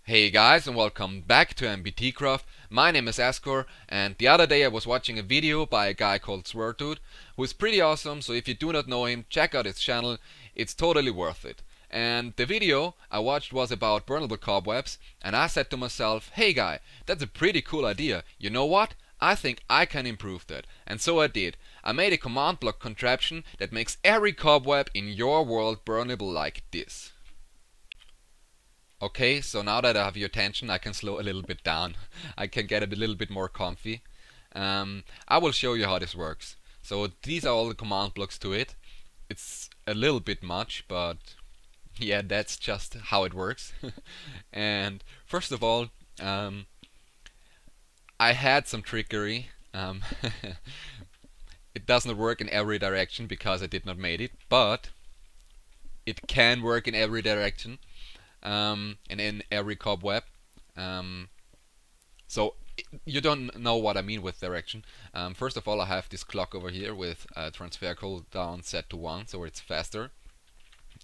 Hey guys, and welcome back to MBTcraft. My name is Askor, and the other day I was watching a video by a guy called Swertude, who is pretty awesome, so if you do not know him, check out his channel, it's totally worth it. And the video I watched was about burnable cobwebs, and I said to myself, hey guy, that's a pretty cool idea, you know what? I think I can improve that. And so I did. I made a command block contraption that makes every cobweb in your world burnable like this. Okay, so now that I have your attention, I can slow a little bit down. I can get a little bit more comfy. I will show you how this works. So these are all the command blocks to it. It's a little bit much, but yeah, that's just how it works. And first of all, I had some trickery. It does not work in every direction because I did not made it, but it can work in every direction. And in every cobweb. So you don't know what I mean with direction. First of all, I have this clock over here with transfer cooldown set to 1, so it's faster.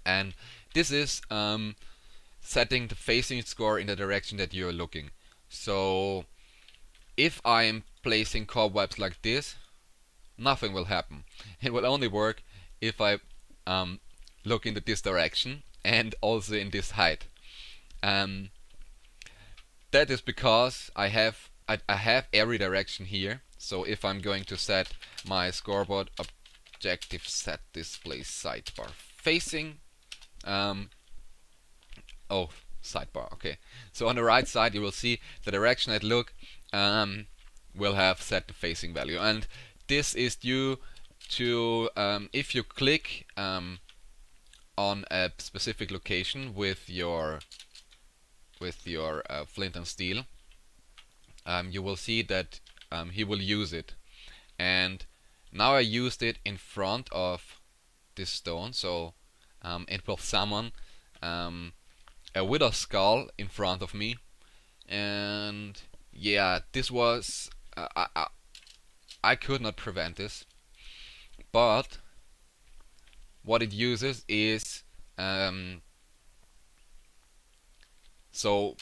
And this is setting the facing score in the direction that you're looking. So if I'm placing cobwebs like this, nothing will happen. It will only work if I look into this direction and also in this height. That is because I have every direction here. So if I'm going to set my scoreboard objective set display sidebar facing, sidebar, okay. So on the right side you will see the direction I look will have set the facing value, and this is due to if you click on a specific location with your flint and steel, you will see that he will use it. And now I used it in front of this stone, so it will summon a wither skull in front of me. And yeah, this was I could not prevent this, but what it uses is so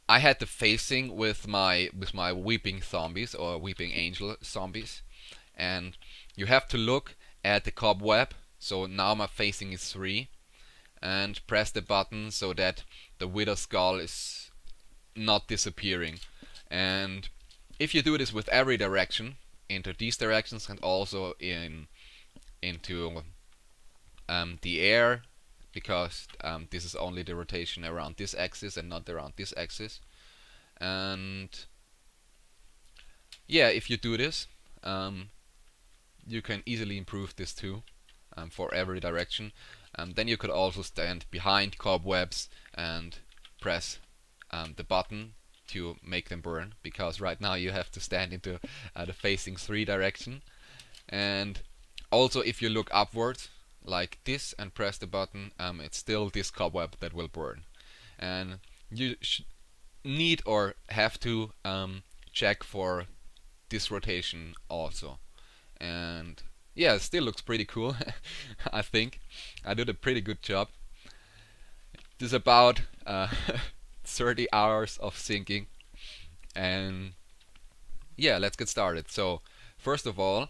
I had the facing with my weeping zombies or weeping angel zombies, and you have to look at the cobweb. So now my facing is 3, and press the button so that the wither skull is not disappearing. And if you do this with every direction, into these directions and also into the air, because this is only the rotation around this axis and not around this axis. And yeah, if you do this, you can easily improve this too, for every direction. Then you could also stand behind cobwebs and press the button to make them burn, because right now you have to stand into the facing 3 direction. And also if you look upwards like this and press the button, it's still this cobweb that will burn. And you need or have to check for this rotation also. And yeah, it still looks pretty cool. I think I did a pretty good job. This is about 30 hours of syncing, and yeah, let's get started. So first of all,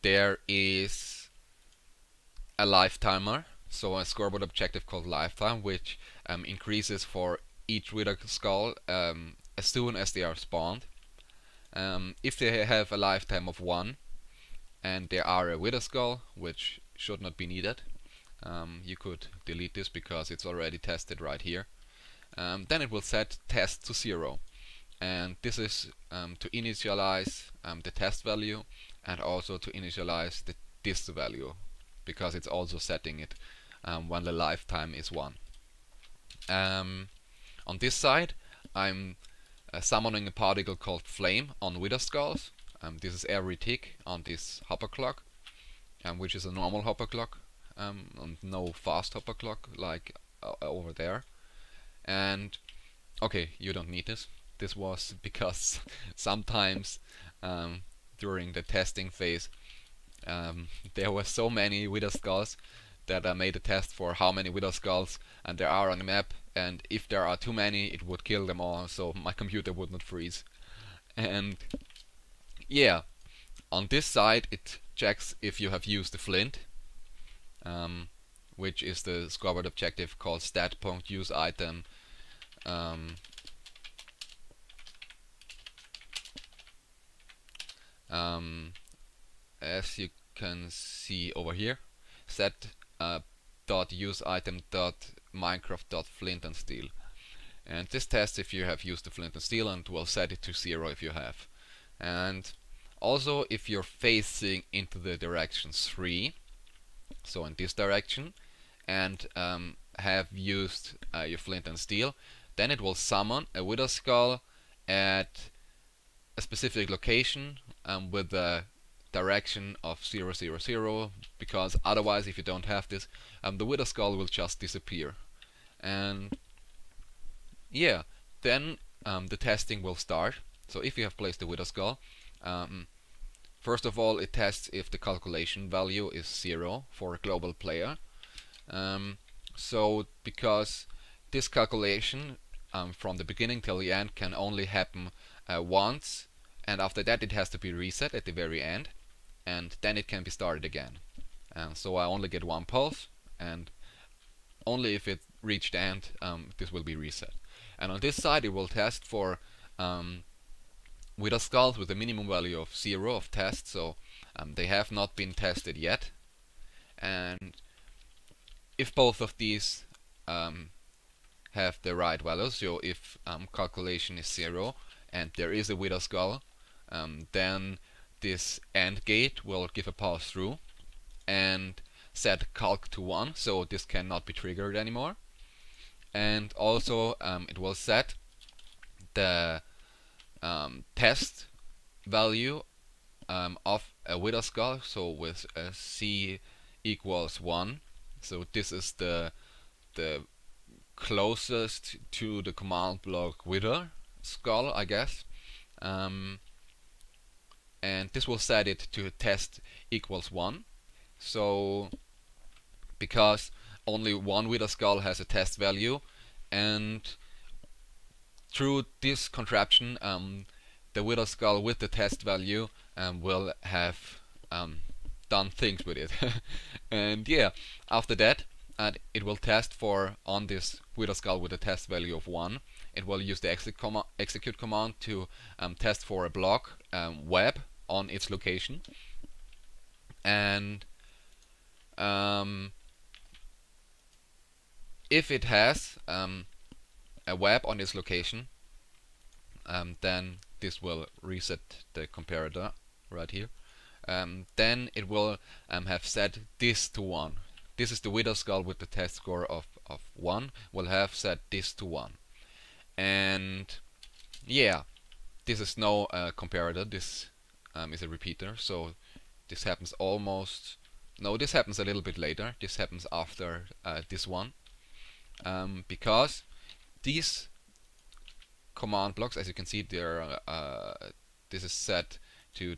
there is a life timer, so a scoreboard objective called lifetime, which increases for each wither skull as soon as they are spawned. If they have a lifetime of 1 and they are a wither skull, which should not be needed, you could delete this because it's already tested right here. Then it will set test to 0, and this is to initialize the test value and also to initialize the dist value, because it's also setting it when the lifetime is 1. On this side I'm summoning a particle called flame on wither skulls. This is every tick on this hopper clock, which is a normal hopper clock, and no fast hopper clock like over there. And okay, you don't need this. This was because sometimes during the testing phase there were so many wither skulls that I made a test for how many wither skulls and there are on the map and if there are too many, it would kill them all, so my computer would not freeze. And yeah, on this side it checks if you have used the flint, which is the scoreboard objective called stat.useItem. As you can see over here, set dot use item dot minecraft dot flint and steel, and this tests if you have used the flint and steel, and will set it to 0 if you have. And also if you're facing into the direction 3, so in this direction, and have used your flint and steel, then it will summon a wither skull at a specific location with the direction of 0, 0, 0, because otherwise, if you don't have this, the wither skull will just disappear. And yeah, then the testing will start. So if you have placed the wither skull, first of all it tests if the calculation value is 0 for a global player. So because this calculation from the beginning till the end can only happen once, and after that it has to be reset at the very end, and then it can be started again. So I only get one pulse, and only if it reached the end this will be reset. And on this side it will test for wither skulls with a minimum value of 0 of test, so they have not been tested yet. And if both of these have the right values, so if calculation is 0 and there is a wither skull, then this AND gate will give a pass through and set calc to 1, so this cannot be triggered anymore. And also it will set the test value of a wither skull, so with a C equals 1. So this is the closest to the command block wither skull, I guess. And this will set it to test equals 1. So because only one wither skull has a test value, and through this contraption the wither skull with the test value will have done things with it. And yeah, after that it will test for, on this wither skull with a test value of 1, it will use the execute command to test for a block web on its location. And if it has a web on its location, then this will reset the comparator right here. Then it will have set this to 1. This is the wither skull with the test score of 1, will have set this to 1. And yeah, this is no comparator, this is a repeater, so this happens almost, no, this happens a little bit later, this happens after this one, because these command blocks, as you can see, they're this is set to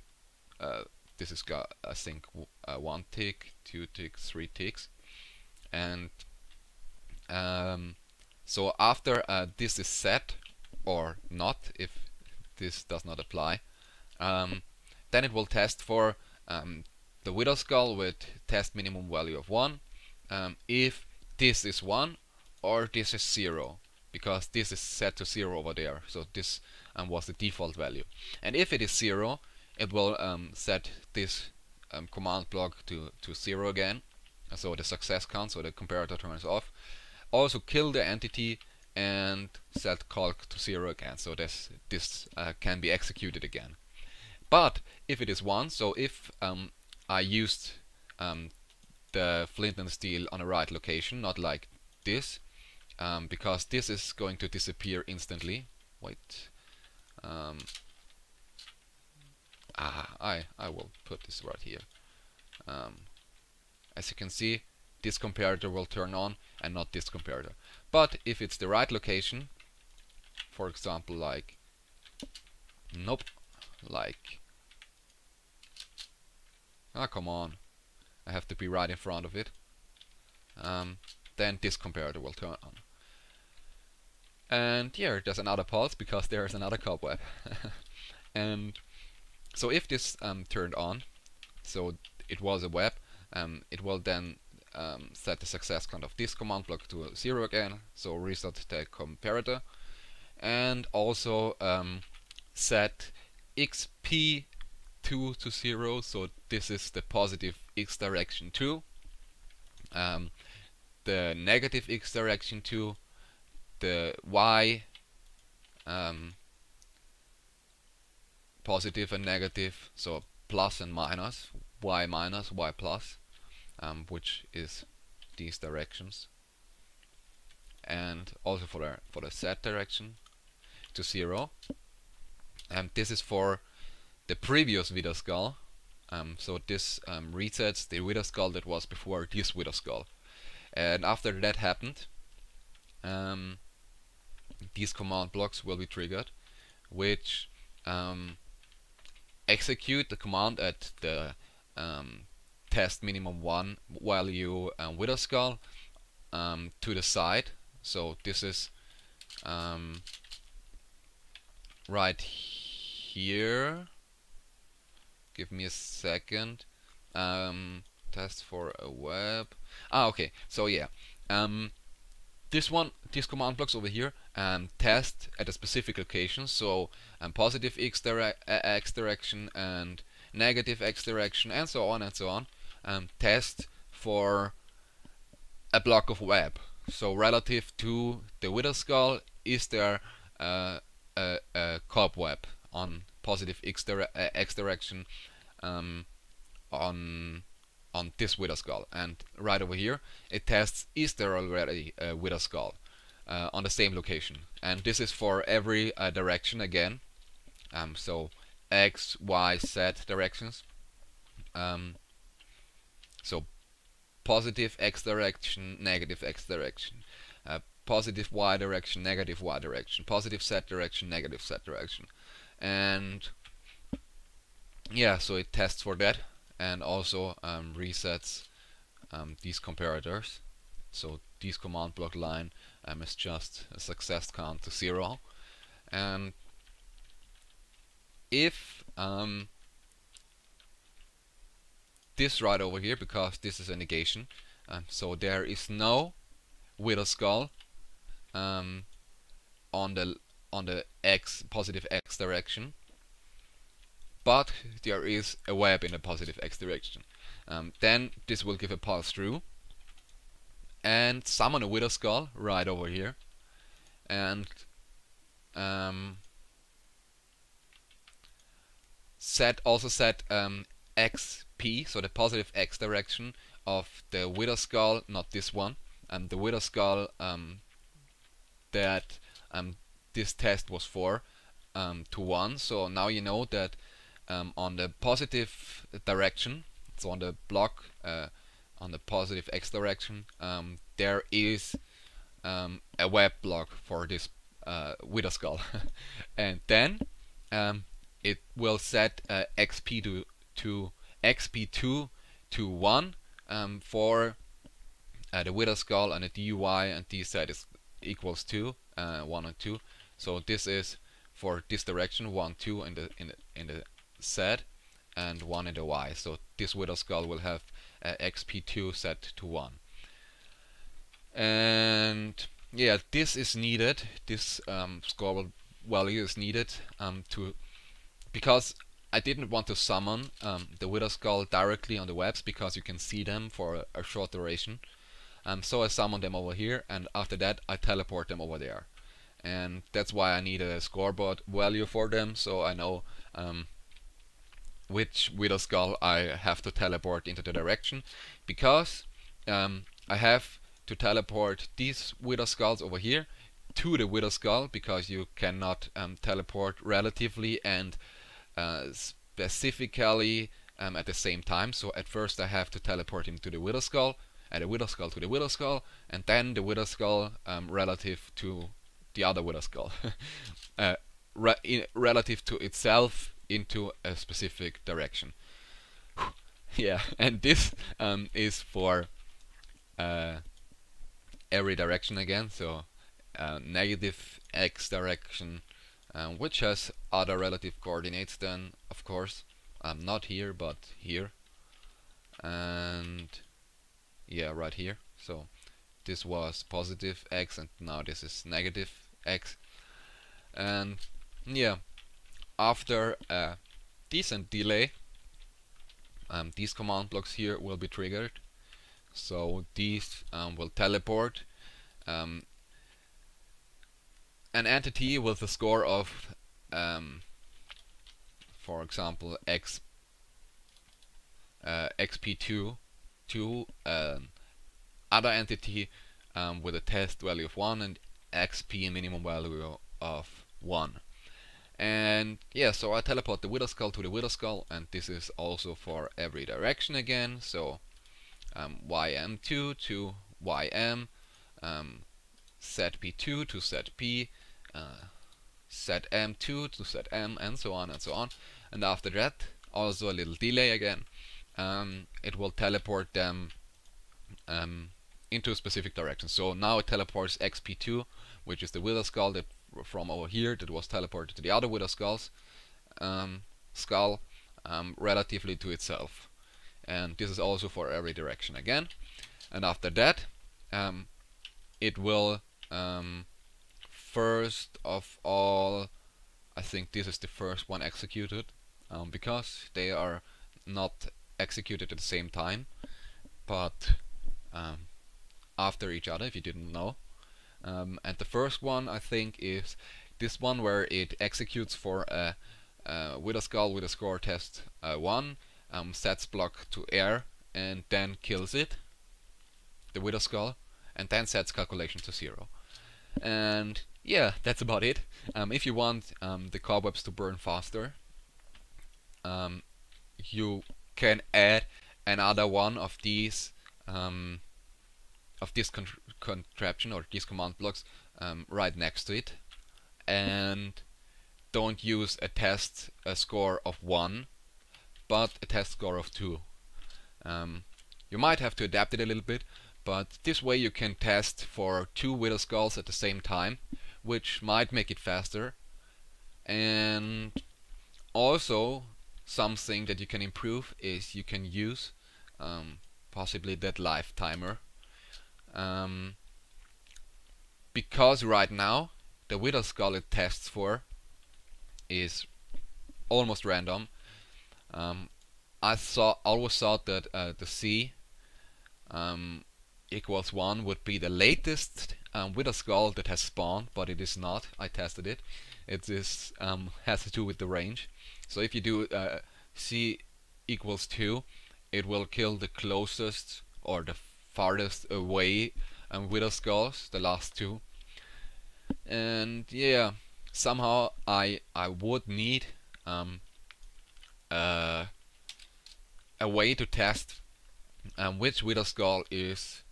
this has got, I think, 1 tick, 2 ticks, 3 ticks, and so after this is set or not, if this does not apply, then it will test for the wither skull with test minimum value of 1, if this is 1 or this is 0, because this is set to 0 over there, so this was the default value. And if it is 0, it will set this command block to 0 again, so the success count, so the comparator turns off. Also kill the entity and set calc to 0 again, so this can be executed again. But if it is 1, so if I used the flint and steel on the right location, not like this, because this is going to disappear instantly. Wait, I will put this right here. As you can see, this comparator will turn on and not this comparator. But if it's the right location, for example, like, nope, like, come on, I have to be right in front of it, then this comparator will turn on. And yeah, there's another pulse because there's another cobweb. And so if this turned on, so it was a web, it will then set the success count of this command block to 0 again, so reset the comparator, and also set xp2 to 0, so this is the positive x direction 2, the negative x direction 2, the y positive and negative, so plus and minus, y minus, y plus, which is these directions, and also for the z direction to 0. And this is for the previous wither skull. So this resets the wither skull that was before this wither skull. And after that happened, these command blocks will be triggered, which execute the command at the test minimum 1 value wither skull to the side. So this is right here. Give me a second. Test for a web. Okay. So yeah, this command blocks over here test at a specific location. So positive x direction and negative x direction, and so on and so on. Test for a block of web. So relative to the wither skull, is there a cobweb on positive x direction on this wither skull? And right over here it tests, is there already a wither skull on the same location? And this is for every direction again, so x, y, z directions. So positive x direction, negative x direction, positive y direction, negative y direction, positive z direction, negative z direction. And yeah, so it tests for that, and also resets these comparators. So this command block line is just a success count to 0. And if this right over here, because this is a negation, so there is no wither skull on the x positive x direction, but there is a web in the positive x direction. Then this will give a pulse through and summon a wither skull right over here, and set xp, so the positive x direction of the wither skull, not this one, and the wither skull that this test was for, to 1. So now you know that on the positive direction, so on the block on the positive x direction, there is a web block for this wither skull. And then it will set xp to xp2 to 1 for the wither skull, and the dy and dz is equals 2, 1 and 2. So this is for this direction, 1, 2 in the z, and 1 in the y. So this wither skull will have xp2 set to 1. And yeah, this is needed. This score value is needed because I didn't want to summon the wither skull directly on the webs, because you can see them for a short duration. So I summon them over here, and after that I teleport them over there. And that's why I need a scoreboard value for them, so I know which wither skull I have to teleport into the direction, because I have to teleport these wither skulls over here to the wither skull, because you cannot teleport relatively and specifically at the same time. So at first I have to teleport him to the wither skull, and the wither skull to the wither skull, and then the wither skull relative to the other wither skull, relative to itself into a specific direction. Yeah, and this is for every direction again. So negative x direction, which has other relative coordinates then, of course. Not here, but here. And yeah, right here. So this was positive x, and now this is negative x. And yeah, after a decent delay, these command blocks here will be triggered. So these will teleport an entity with a score of, for example, xp2 to other entity with a test value of 1 and xp minimum value of 1. And yeah, so I teleport the Wither Skull to the Wither Skull, and this is also for every direction again. So ym2 to ym, zp2 to zp, zm2 to zm, and so on and so on. And after that, also a little delay again, it will teleport them into a specific direction. So now it teleports xp2, which is the Wither Skull that from over here that was teleported to the other Wither Skull's skull, relatively to itself. And this is also for every direction again. And after that, it will first of all, I think this is the first one executed, because they are not executed at the same time, but after each other, if you didn't know. And the first one, I think, is this one where it executes for a Wither Skull with a score test 1, sets block to air, and then kills it, the Wither Skull, and then sets calculation to 0. And yeah, that's about it. If you want the cobwebs to burn faster, you can add another one of these contraption or these command blocks right next to it, and don't use a score of 1, but a test score of 2. You might have to adapt it a little bit, but this way you can test for 2 Wither Skulls at the same time, which might make it faster. And also something that you can improve is you can use possibly that life timer, because right now the Wither Skull it tests for is almost random. I always thought that the C equals 1 would be the latest Wither Skull that has spawned, but it is not. I tested it. It is has to do with the range. So if you do C equals 2, it will kill the closest or the farthest away Wither Skulls, the last 2. And yeah, somehow I would need a way to test which Wither Skull is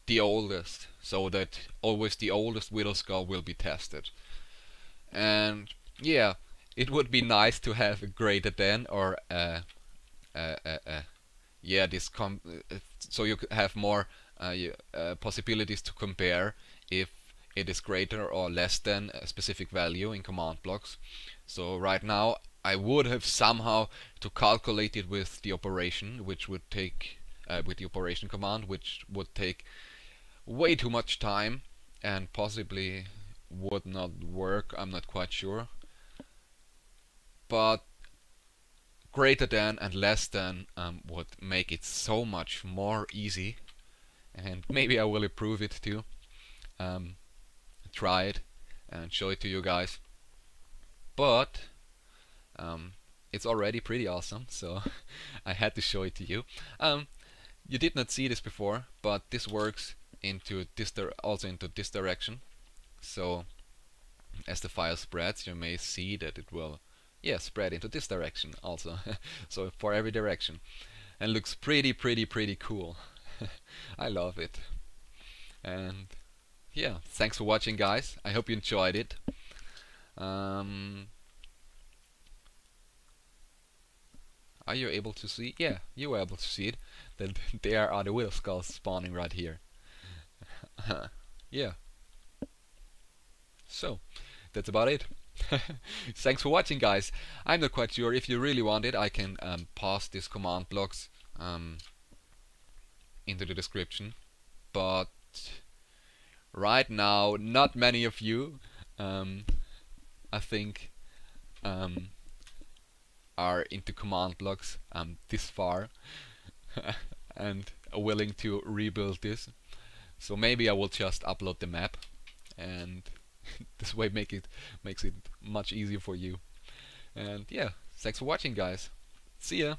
the oldest, so that always the oldest Wither Skull will be tested. And yeah, it would be nice to have a greater than or yeah, this so you have more possibilities to compare if it is greater or less than a specific value in command blocks. So right now I would have somehow to calculate it with the operation, which would take with the operation command, which would take way too much time and possibly would not work. I'm not quite sure. But greater than and less than would make it so much more easy, and maybe I will improve it too. Try it and show it to you guys. But it's already pretty awesome, so I had to show it to you. You did not see this before, but this works into this also into this direction. So as the fire spreads, you may see that it will spread into this direction also. So for every direction, and looks pretty cool. I love it. And yeah, thanks for watching, guys. I hope you enjoyed it. Are you able to see? Yeah, you were able to see it. That there are the Wither Skulls spawning right here. Yeah. So that's about it. Thanks for watching, guys. I'm not quite sure. If you really want it, I can pass these command blocks into the description, but right now not many of you, I think, are into command blocks this far and are willing to rebuild this. So maybe I will just upload the map, and this way makes it much easier for you. And yeah, thanks for watching, guys. See ya.